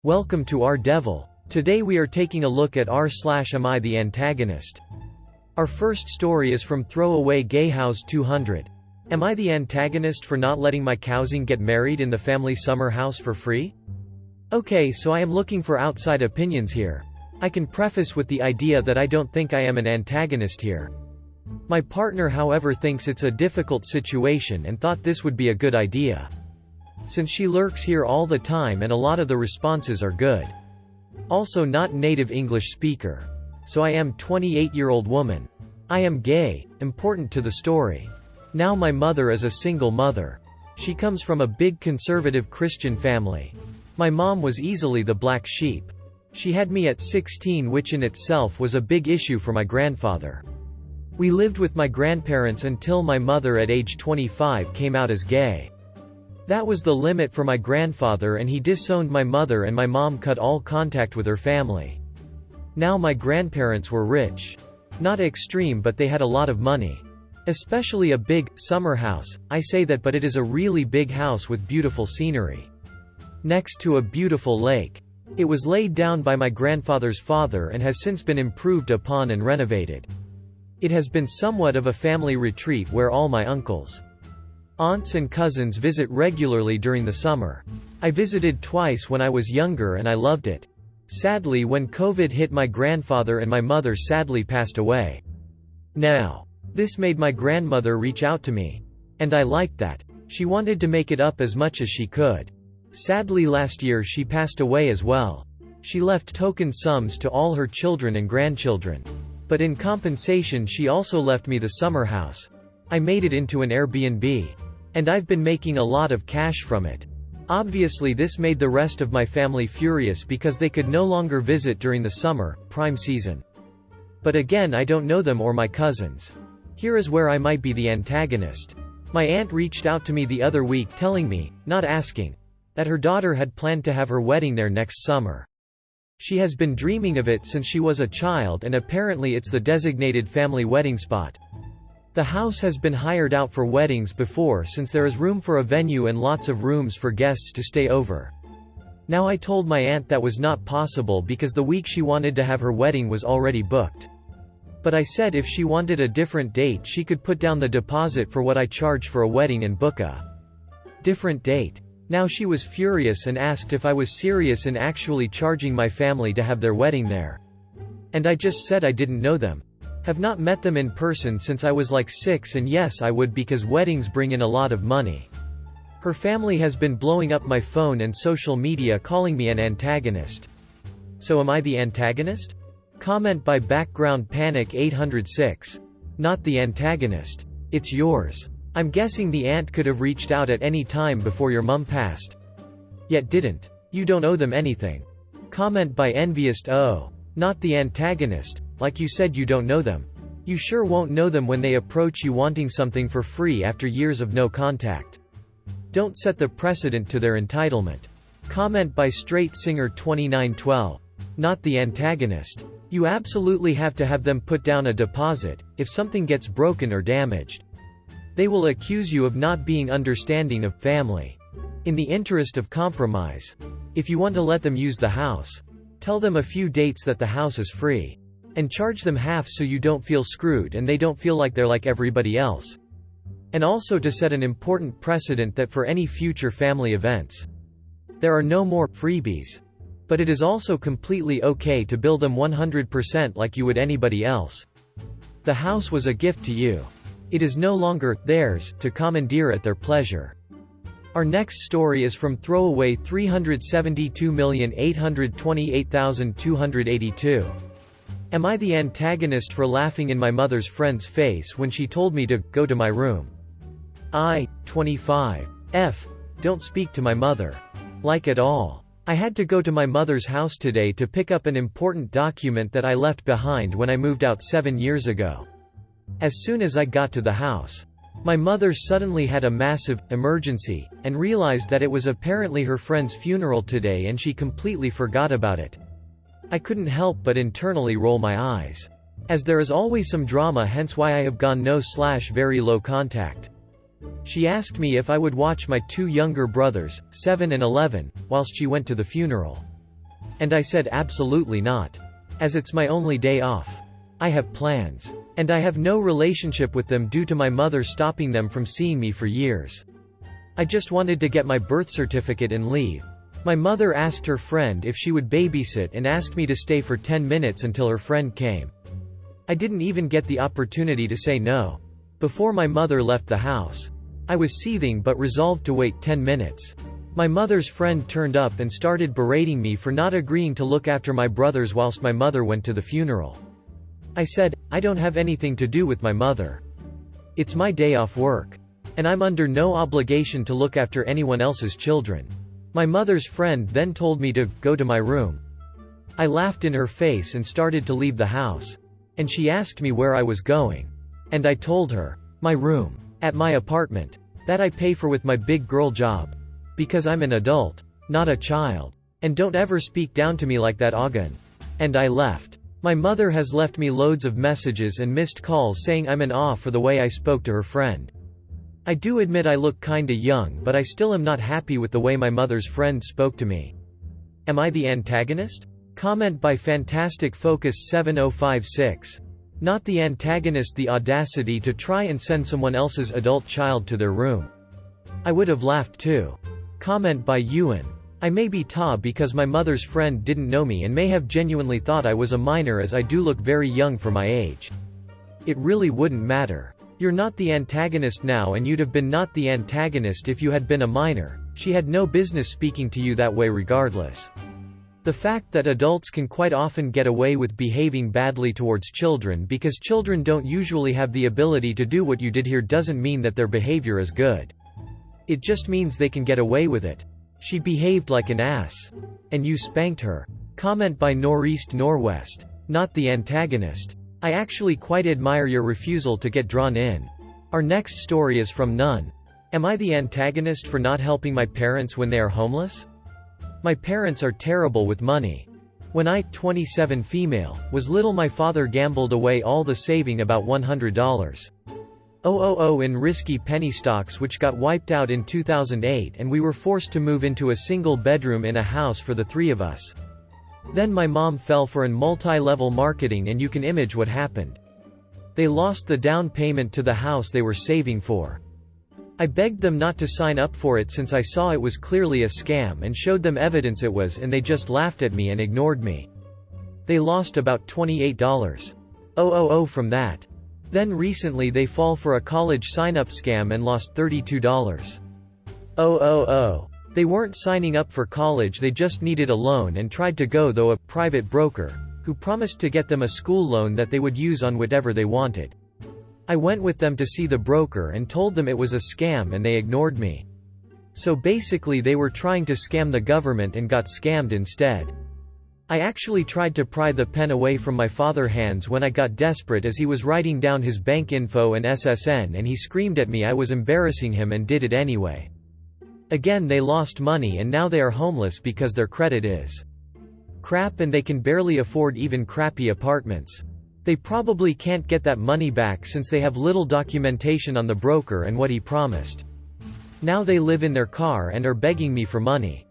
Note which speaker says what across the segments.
Speaker 1: Welcome to our Devil. Today we are taking a look at r/am I the antagonist. Our first story is from Throwaway Gay House 200. Am I the antagonist for not letting my cousing get married in the family summer house for free? Okay, so I am looking for outside opinions here. I can preface with the idea that I don't think I am an antagonist here. My partner however thinks it's a difficult situation and thought this would be a good idea. Since she lurks here all the time and a lot of the responses are good. Also not native English speaker. So I am 28-year-old woman. I am gay, important to the story. Now my mother is a single mother. She comes from a big conservative Christian family. My mom was easily the black sheep. She had me at 16, which in itself was a big issue for my grandfather. We lived with my grandparents until my mother at age 25 came out as gay. That was the limit for my grandfather and he disowned my mother and my mom cut all contact with her family. Now my grandparents were rich. Not extreme, but they had a lot of money. Especially a big, summer house. I say that, but it is a really big house with beautiful scenery. Next to a beautiful lake. It was laid down by my grandfather's father and has since been improved upon and renovated. It has been somewhat of a family retreat where all my uncles, aunts and cousins visit regularly during the summer. I visited twice when I was younger and I loved it. Sadly, when COVID hit, my grandfather and my mother sadly passed away. Now, this made my grandmother reach out to me. And I liked that. She wanted to make it up as much as she could. Sadly, last year she passed away as well. She left token sums to all her children and grandchildren. But in compensation she also left me the summer house. I made it into an Airbnb. And I've been making a lot of cash from it. Obviously this made the rest of my family furious because they could no longer visit during the summer, prime season. But again, I don't know them or my cousins. Here is where I might be the antagonist. My aunt reached out to me the other week telling me, not asking, that her daughter had planned to have her wedding there next summer. She has been dreaming of it since she was a child and apparently it's the designated family wedding spot. The house has been hired out for weddings before since there is room for a venue and lots of rooms for guests to stay over. Now I told my aunt that was not possible because the week she wanted to have her wedding was already booked. But I said if she wanted a different date she could put down the deposit for what I charge for a wedding and book a different date. Now she was furious and asked if I was serious in actually charging my family to have their wedding there. And I just said I didn't know them. Have not met them in person since I was like 6, and yes I would because weddings bring in a lot of money. Her family has been blowing up my phone and social media calling me an antagonist. So am I the antagonist? Comment by Background Panic 806. Not the antagonist. It's yours. I'm guessing the aunt could have reached out at any time before your mum passed. Yet didn't. You don't owe them anything. Comment by Envious O. Not the antagonist. Like you said, you don't know them. You sure won't know them when they approach you wanting something for free after years of no contact. Don't set the precedent to their entitlement. Comment by Straight Singer 2912. Not the antagonist. You absolutely have to have them put down a deposit, if something gets broken or damaged. They will accuse you of not being understanding of family. In the interest of compromise. If you want to let them use the house, tell them a few dates that the house is free. And charge them half so you don't feel screwed and they don't feel like they're like everybody else. And also to set an important precedent that for any future family events, there are no more freebies. But it is also completely okay to bill them 100% like you would anybody else. The house was a gift to you. It is no longer theirs to commandeer at their pleasure. Our next story is from Throwaway 372,828,282. Am I the antagonist for laughing in my mother's friend's face when she told me to go to my room? I, 25. F. Don't speak to my mother. Like at all. I had to go to my mother's house today to pick up an important document that I left behind when I moved out 7 years ago. As soon as I got to the house, my mother suddenly had a massive emergency and realized that it was apparently her friend's funeral today and she completely forgot about it. I couldn't help but internally roll my eyes. As there is always some drama, hence why I have gone no/very low contact. She asked me if I would watch my 2 younger brothers, 7 and 11, whilst she went to the funeral. And I said absolutely not. As it's my only day off. I have plans. And I have no relationship with them due to my mother stopping them from seeing me for years. I just wanted to get my birth certificate and leave. My mother asked her friend if she would babysit and asked me to stay for 10 minutes until her friend came. I didn't even get the opportunity to say no. Before my mother left the house. I was seething but resolved to wait 10 minutes. My mother's friend turned up and started berating me for not agreeing to look after my brothers whilst my mother went to the funeral. I said, I don't have anything to do with my mother. It's my day off work. And I'm under no obligation to look after anyone else's children. My mother's friend then told me to go to my room. I laughed in her face and started to leave the house. And she asked me where I was going. And I told her, my room. At my apartment. That I pay for with my big girl job. Because I'm an adult. Not a child. And don't ever speak down to me like that again. And I left. My mother has left me loads of messages and missed calls saying I'm in awe for the way I spoke to her friend. I do admit I look kinda young, but I still am not happy with the way my mother's friend spoke to me. Am I the antagonist? Comment by Fantastic Focus 7056. Not the antagonist, the audacity to try and send someone else's adult child to their room. I would have laughed too. Comment by Ewan. I may be ta because my mother's friend didn't know me and may have genuinely thought I was a minor as I do look very young for my age. It really wouldn't matter. You're not the antagonist now and you'd have been not the antagonist if you had been a minor. She had no business speaking to you that way regardless. The fact that adults can quite often get away with behaving badly towards children because children don't usually have the ability to do what you did here doesn't mean that their behavior is good. It just means they can get away with it. She behaved like an ass. And you spanked her. Comment by Northeast Norwest. Not the antagonist. I actually quite admire your refusal to get drawn in. Our next story is from None. Am I the antagonist for not helping my parents when they are homeless? My parents are terrible with money. When I, 27 female, was little my father gambled away all the saving about $100. In risky penny stocks which got wiped out in 2008 and we were forced to move into a single bedroom in a house for the three of us. Then my mom fell for an multi-level marketing and you can image what happened. They lost the down payment to the house they were saving for. I begged them not to sign up for it since I saw it was clearly a scam and showed them evidence it was and they just laughed at me and ignored me. They lost about $28. From that. Then recently they fall for a college sign-up scam and lost $32. They weren't signing up for college, they just needed a loan and tried to go though a private broker, who promised to get them a school loan that they would use on whatever they wanted. I went with them to see the broker and told them it was a scam and they ignored me. So basically they were trying to scam the government and got scammed instead. I actually tried to pry the pen away from my father's hands when I got desperate as he was writing down his bank info and SSN and he screamed at me I was embarrassing him and did it anyway. Again they lost money and now they are homeless because their credit is crap and they can barely afford even crappy apartments. They probably can't get that money back since they have little documentation on the broker and what he promised. Now they live in their car and are begging me for money.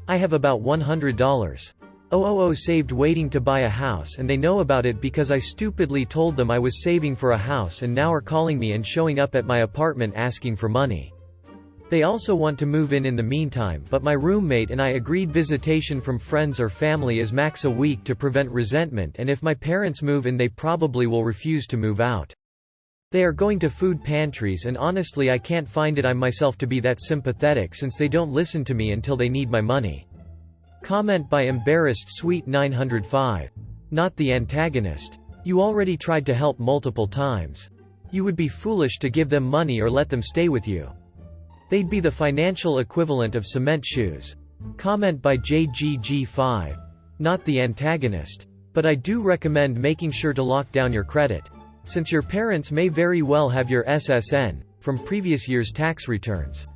Speaker 1: I have about $100. Saved waiting to buy a house and they know about it because I stupidly told them I was saving for a house and now are calling me and showing up at my apartment asking for money. They also want to move in the meantime, but my roommate and I agreed visitation from friends or family is max a week to prevent resentment, and if my parents move in they probably will refuse to move out. They are going to food pantries and honestly I can't find it I'm myself to be that sympathetic since they don't listen to me until they need my money. Comment by Embarrassed Sweet 905. Not the antagonist. You already tried to help multiple times. You would be foolish to give them money or let them stay with you. They'd be the financial equivalent of cement shoes. Comment by JGG5. Not the antagonist. But I do recommend making sure to lock down your credit. Since your parents may very well have your SSN, from previous year's tax returns,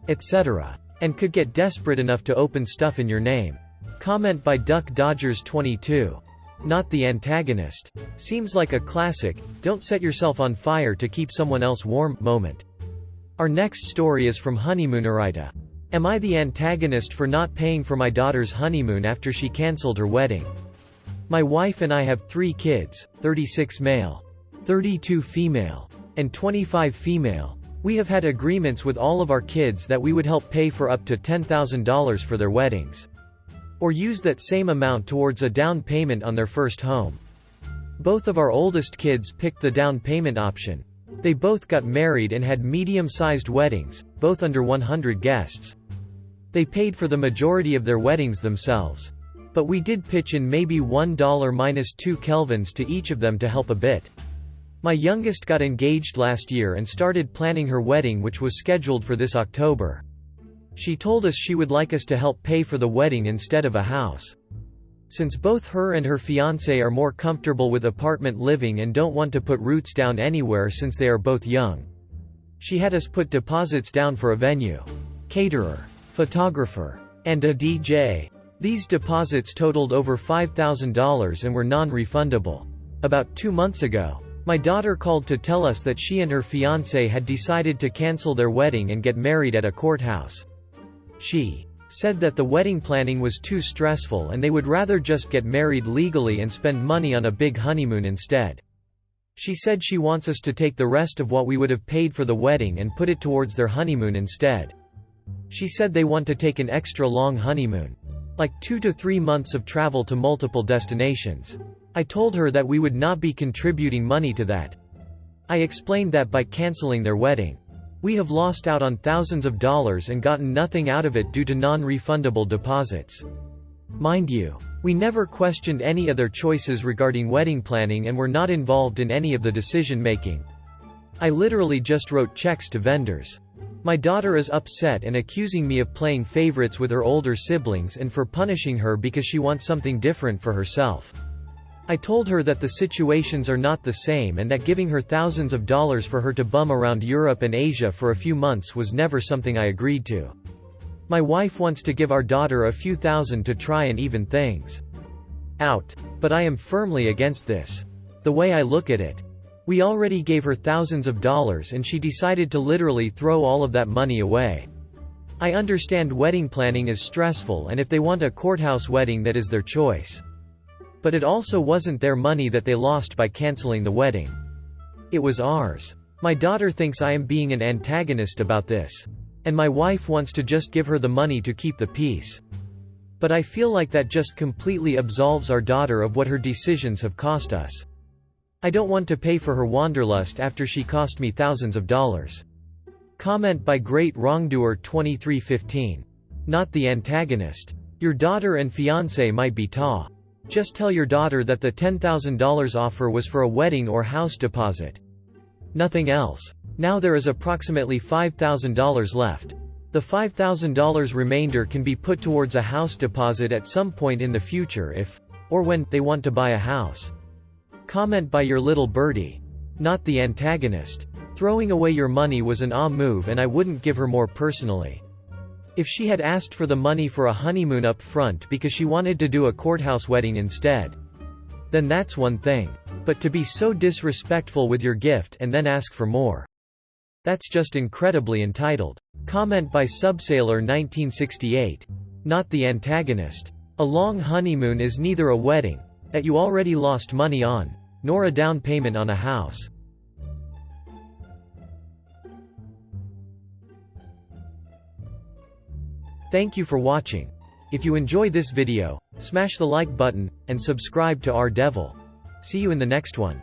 Speaker 1: etc. and could get desperate enough to open stuff in your name. Comment by Duck Dodgers 22. Not the antagonist. Seems like a classic, don't set yourself on fire to keep someone else warm moment. Our next story is from Honeymoonerita. Am I the antagonist for not paying for my daughter's honeymoon after she cancelled her wedding? My wife and I have 3 kids, 36 male, 32 female, and 25 female. We have had agreements with all of our kids that we would help pay for up to $10,000 for their weddings, or use that same amount towards a down payment on their first home. Both of our oldest kids picked the down payment option. They both got married and had medium-sized weddings, both under 100 guests. They paid for the majority of their weddings themselves. But we did pitch in maybe $1-2 kelvins to each of them to help a bit. My youngest got engaged last year and started planning her wedding, which was scheduled for this October. She told us she would like us to help pay for the wedding instead of a house. Since both her and her fiancé are more comfortable with apartment living and don't want to put roots down anywhere since they are both young, she had us put deposits down for a venue, caterer, photographer, and a DJ. These deposits totaled over $5,000 and were non-refundable. About 2 months ago, my daughter called to tell us that she and her fiancé had decided to cancel their wedding and get married at a courthouse. She said that the wedding planning was too stressful and they would rather just get married legally and spend money on a big honeymoon instead. She said she wants us to take the rest of what we would have paid for the wedding and put it towards their honeymoon instead. She said they want to take an extra long honeymoon, like 2 to 3 months of travel to multiple destinations. I told her that we would not be contributing money to that. I explained that by canceling their wedding, we have lost out on thousands of dollars and gotten nothing out of it due to non-refundable deposits. Mind you, we never questioned any other choices regarding wedding planning and were not involved in any of the decision-making. I literally just wrote checks to vendors. My daughter is upset and accusing me of playing favorites with her older siblings and for punishing her because she wants something different for herself. I told her that the situations are not the same and that giving her thousands of dollars for her to bum around Europe and Asia for a few months was never something I agreed to. My wife wants to give our daughter a few thousand to try and even things out. But I am firmly against this. The way I look at it, we already gave her thousands of dollars and she decided to literally throw all of that money away. I understand wedding planning is stressful and if they want a courthouse wedding, that is their choice. But it also wasn't their money that they lost by canceling the wedding. It was ours. My daughter thinks I am being an antagonist about this. And my wife wants to just give her the money to keep the peace. But I feel like that just completely absolves our daughter of what her decisions have cost us. I don't want to pay for her wanderlust after she cost me thousands of dollars. Comment by Great Wrongdoer 2315. Not the antagonist. Your daughter and fiancé might be ta. Just tell your daughter that the $10,000 offer was for a wedding or house deposit. Nothing else. Now there is approximately $5,000 left. The $5,000 remainder can be put towards a house deposit at some point in the future if, or when, they want to buy a house. Comment by Your Little Birdie. Not the antagonist. Throwing away your money was an move and I wouldn't give her more personally. If she had asked for the money for a honeymoon up front because she wanted to do a courthouse wedding instead, then that's one thing. But to be so disrespectful with your gift and then ask for more, that's just incredibly entitled. Comment by Subsailor 1968. Not the antagonist. A long honeymoon is neither a wedding, that you already lost money on, nor a down payment on a house. Thank you for watching. If you enjoy this video, smash the like button, and subscribe to our Devil. See you in the next one.